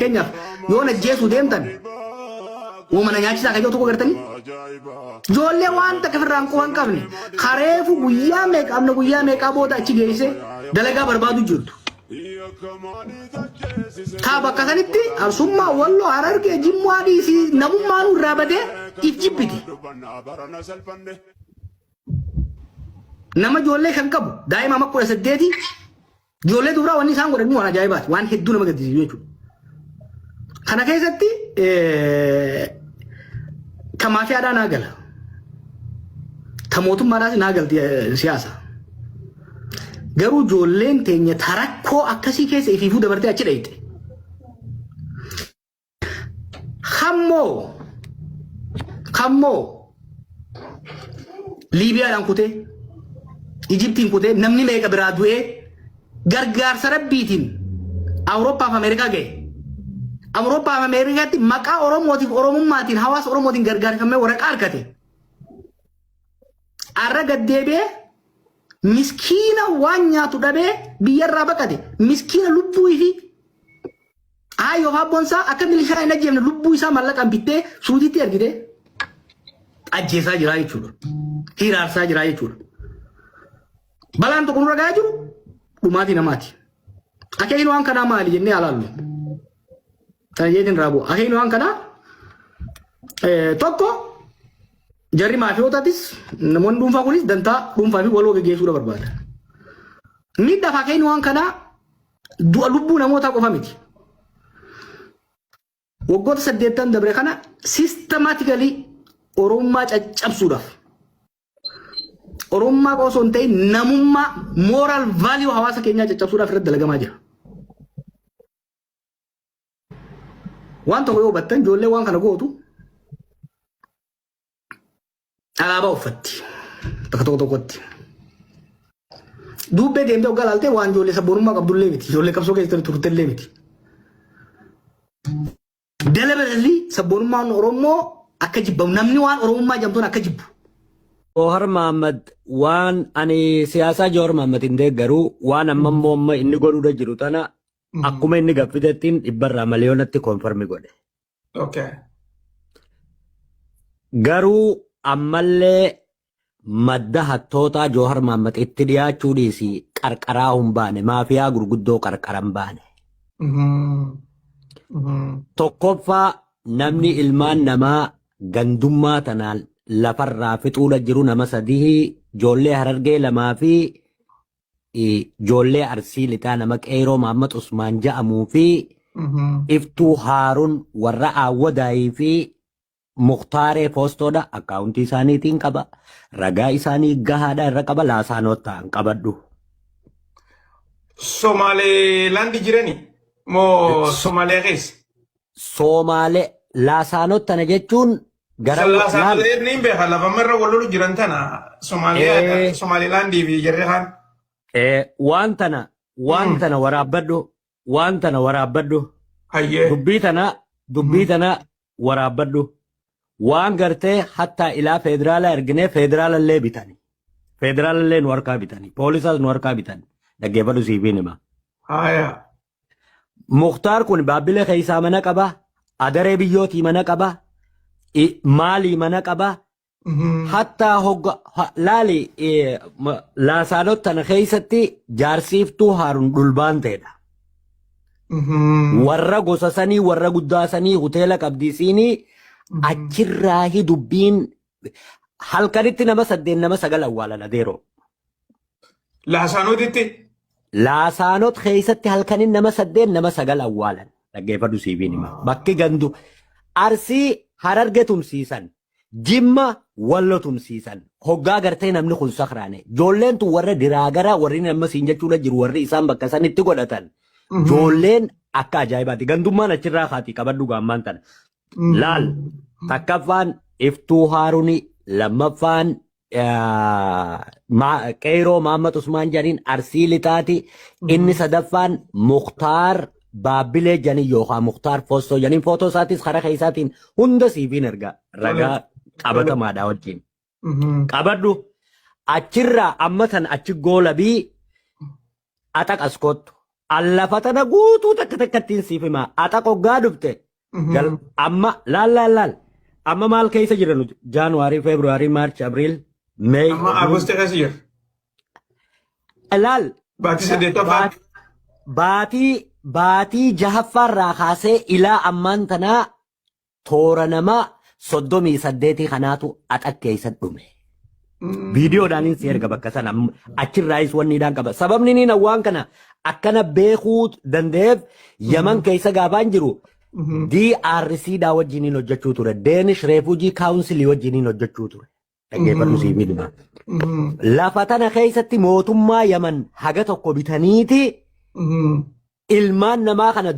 Kenya yoona jeesu deemtan uumana nyaachisaa kan tokko gartanii ijoollee waan takka firraan quban qabne kareefu guyyaa meeqaa booda achi geesse dalagaa barbaadu jirtu. Kaa bakka sanitti arsummaa walloo harargee jimmaa dhiisii namummaan irraa badee if jibbiti. Nama ijoollee kan qabu daa'ima amma 18 ijoollee duraa wanni isaan godhan waan ajaa'ibaati waan hedduu nama gaddisiisu jechuudha. Kana keessatti ka maafiyaadhaa naa gala. Ka mootummaadhaas naa galti siyaasa. Garuu ijoolleen teenya tarakkoo akkasii keessa ifiifuu dabartee achi dhayite. Kammoo Liibiyaadhaan kutee Ijiptiin kutee namni meeqa biraa du'ee gargaarsa rabbiitiin Awurooppaa fi Ameerikaa ga'e. Awurooppaa fi Ameerikaatti maqaa Oromootiif Oromummaatiin hawaasa Oromootiin gargaarfamee waraqaa argate. Arra gaddeebi'ee miskiina waan nyaatu dhabee biyyarraa baqate. Miskiina lubbuu fi haayoo fi abboonsaa akka milishaa hin ajjeefne lubbuu isaa mallaqaan bittee suutiitti ergite ajjeesaa jira jechuudha. Hiraarsaa jira jechuudha. Balaan tokko nurra gahaa jiru dhumaatii namaati. Akeekni waan kanaa maali jennee alaallu. Kana jeetiin raaboo. Akeekni waan kanaa tokko jarri maafiyootatis namoonni dhuunfaa kunis dantaa dhuunfaa fi waloo gaggeessuudha barbaada. Miidhaaf akeekni waan kanaa du'a lubbuu namootaa qofa miti. Waggoota 8 dabre kana sistemaatikali Oromummaa caccabsuudhaaf. Oromummaa osoo hin ta'in namummaa moral value hawaasa keenyaa caccabsuudhaaf irratti dalagamaa jira. Waan tokko yoo hubattan ijoollee waan kana gootu alaabaa uffatti bakka tokkotti. Dubbee deemtee hoggaa laaltee waan ijoollee sabboonummaa qabdullee miti. Ijoollee qabsoo keessatti turtellee miti. Deliberately sabboonummaan Oromoo akka jibbamu namni waan Oromummaa jamtoon akka jibbu. Johar Muhammad waan ani siyaasa Johar Muhammad hin deeggaru waan amma inni godhuudha jiru tana akkuma inni gaffitettiin 100 miliyoonatti konfirmi godhe. Okay. Garuu ammallee madda hattoota Johar Muhammad itti dhiyaachuu dhiisi qarqaraa hin baane maafiyaa gurguddoo qarqaran baane. Tokkoffaa namni ilmaan namaa gandummaa tanaan lafarraa fixuudha jiru nama sadii ijoollee Harargee lamaa fi ijoollee Arsii lixaa nama Qeeroo Mahammad Usmaan ja'amuu fi Iftuu Haaruun warra Awwadaayii fi Mukhtaaree Poostoodha akkaawuntii isaaniitiin qaba. Ragaa isaanii gahaadha irra qaba laasaanotaan qabadhu. Somaalilaandi jirani moo Somaalee keessa? Somaalee laasaanotana jechuun gara laasaanolee ni beeka lafamarra wal jiran tana Somaalilaandii fi jarri kaan. Waan tana waraabbadhu. Hayyee. Dubbii tana waraabbadhu. Waan gartee hatta ilaa federaalaa erginee federaalallee bitani. Federaalallee nu harkaa bitani. Poolisaas nu harkaa bitani. Dhaggeeffadhu siifiin hima. Haaya. Mukhtaar kun baabbilee keessaa mana qaba. Adaree biyyootii mana qaba. Maalii mana qaba. Hatta hogga laali laasaanot tana keessatti jaarsiiftuu Haaruun dhulbaan ta'edha. Warra gosa sanii warra guddaa sanii hoteela qabdiisiinii achirraahi dubbiin halkanitti nama 8 nama 9 awwaalan adeeroo. Laasaanotitti? Laasaanot keessatti halkanin nama 8 nama 9 awwaalan. Dhaggeeffadhu siifiin hima. Bakki gandu Arsii Hararge tumsiisan. Jimma Wallo tumsiisan. Hoggaa gartee namni kun sakraane. Ijoolleen tun warra diraagara warri nama siin jechuudha jiru warri isaan bakka sanitti godhatan. Ijoolleen akka ajaa'ibaati. Gandummaan achirraa kaati qabadhu gaammaan tana. Laal takkaffaan Iftuu Haaruuni lammaffaan Qeeroo Mahammad Usmaan janiin Arsii lixaati. Inni sadaffaan Mukhtaar Baabbilee janii yookaan Mukhtaar Foostoo janiin footoo isaatis karaa keessaatiin hunda siifiin erga ragaa qabatamaadhaa wajjin. Qabadhu achirraa amma tan achi goolabii axaq askottu allafatana guutuu takka takkattiin siif himaa axa qoggaa dhufte amma laal amma maal keessa jira nuti jaanuwaarii feebruwaarii maarchi abriil meey Amma Agosti keessa jira. laal Baatii saddeettaffaa. baatii jahaffaarraa kaasee ilaa ammaan tanaa toora namaa 38 kanaatu axa keessa dhume. Viidiyoodhaan si erga bakka sana achirraayis wanniidhaan qaba. Sababni inni waan kana akkana beekuu danda'eef Yaman keessa gaafaan jiru DRC dhaa wajjiniin hojjechuu ture. Danish Refugee Council wajjiniin hojjechuu ture. Dhaggeeffadhu sii miidhuma. Lafa tana keessatti mootummaa Yaman haga tokko bitaniiti ilmaan namaa kana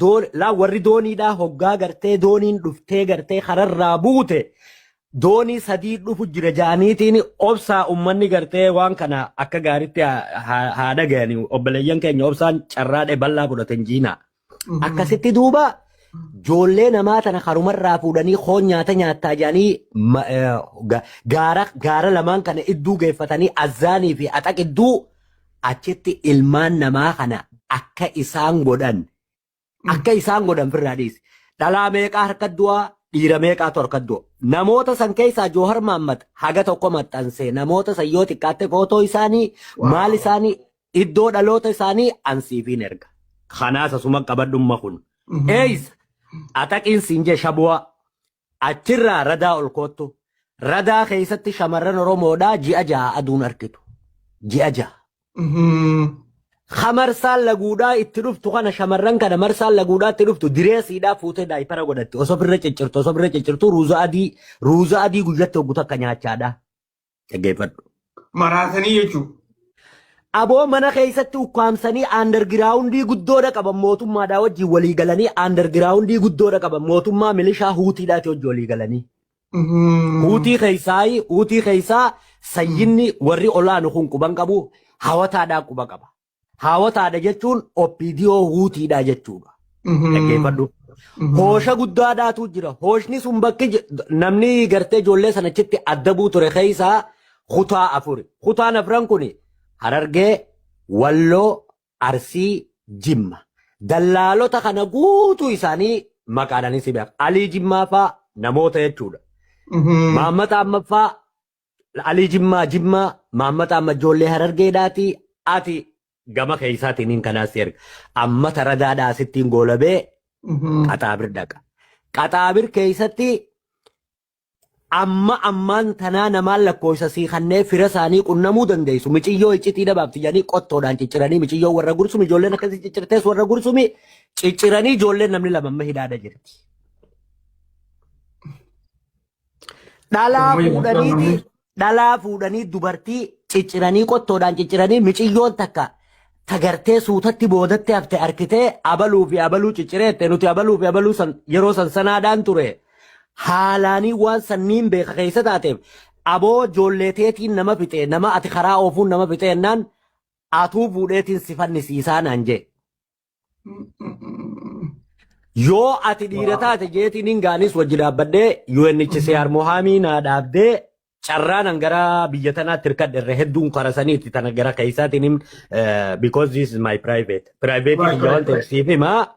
warri dooniidhaa hoggaa gartee dooniin dhuftee gartee kararraa buute. Doonii sadii dhufu jira jaaniitiin obsaa ummanni gartee waan kana akka gaariitti haa dhagayani obboleeyyan keenya obsaan carraadhe bal'aa fudhatan jiina. Akkasitti duuba joollee namaa tana karumarraa fuudhanii hoon nyaata nyaattaa jedhanii gaara lamaan kana idduu geeffatanii azaanii fi axaq idduu achitti ilmaan namaa kana akka isaan godhan firraa dhiisi. Dhalaa meeqaa harka du'aa dhiira meeqaatu harka du'a. Namoota san keessaa Joohar Mahammad haga tokko maxxansee namoota san yoo xiqqaatte footoo isaanii maal isaanii iddoo dhaloota isaanii ansiifiin erga. Kanaas asuma qabadhumma kun. Eeyis axaqiin siinjee shabu'a achirraa radaa ol koottu. Radaa keessatti shamarran Oromoodhaa ji'a ja'a aduun argitu. Ji'a ja'a. Marsaan laguudhaa itti dhuftu kana shamarran kana marsaan laguudhaa itti dhuftu direesiidhaa fuutee daayipara godhatti osoo birra ciccirtu ruuza adii guyyatti hoggutu akka nyaachaadha. Dhaggeeffadhu. Maraatanii jechuudha. Aboo mana keessatti ukkaamsanii aandargiraawundii guddoodha qaban mootummaadhaa wajjin walii galanii aandargiraawundii guddoodha qaban mootummaa milishaa huutiidhaati wajjin walii galanii. Huutii keessaa sayyinni warri olaanu kun quban qabu hawataadhaa quba qaba. Hawataadha jechuun oppidiyoo huutiidha jechuudha. Dhaggeeffadhu. Hoosha guddaadhaatu jira. Hooshni sun bakki namni gartee ijoollee sanachitti adda buu ture keessaa kutaa afuri. Kutaan afran kun Harargee, Walloo, Arsii, Jimma. Dallaalota kana guutuu isaanii maqaadhaan si beeka. Alii Jimmaa fa'aa namoota jechuudha. Mahammad Ahmad fa'aa Alii Jimmaa, Mahammad Ahmad ijoollee Harargeedhaati. Ati gama keessaatiin kanaas erga. Amma taradaadhaa sittiin goolabee qaxaabir dhaqa. Qaxaabir keessatti ammaan tanaa namaan lakkoofsasii kanneen fira isaanii qunnamuu dandeessu. Miciyyoo iccitii dhabaabti jedhanii qottoodhaan cicciranii miciyyoo warra gursumi ijoolleen akkasii ciccirtees warra gursumi cicciranii ijoolleen namni lamamma hidhaadha jirti. Dhalaa fuudhanii dubartii cicciranii qottoodhaan cicciranii miciyyoon takka tagartee suutatti boodatti hafte arkitee abaluu fi abaluu ciccireette nuti abaluu fi abaluu yeroo sanaadhaan ture. Haalaanii waan sanniin beeka keessa taateef aboo ijoolleeteetiin nama fixee nama ati karaa oofuun nama fixee jennaan atuu fuudheetiin si fannisiisaa naan jee. Yoo ati dhiira taate jeetiin hin gaanis wajji dhaabbadhee UNHCR Mohaamii naa dhaabdee carraan gara biyya tanaatti hirkadhe hedduun qarasaniiti tana gara keessaatiin because this is my private biyya waan ta'eef siif himaa.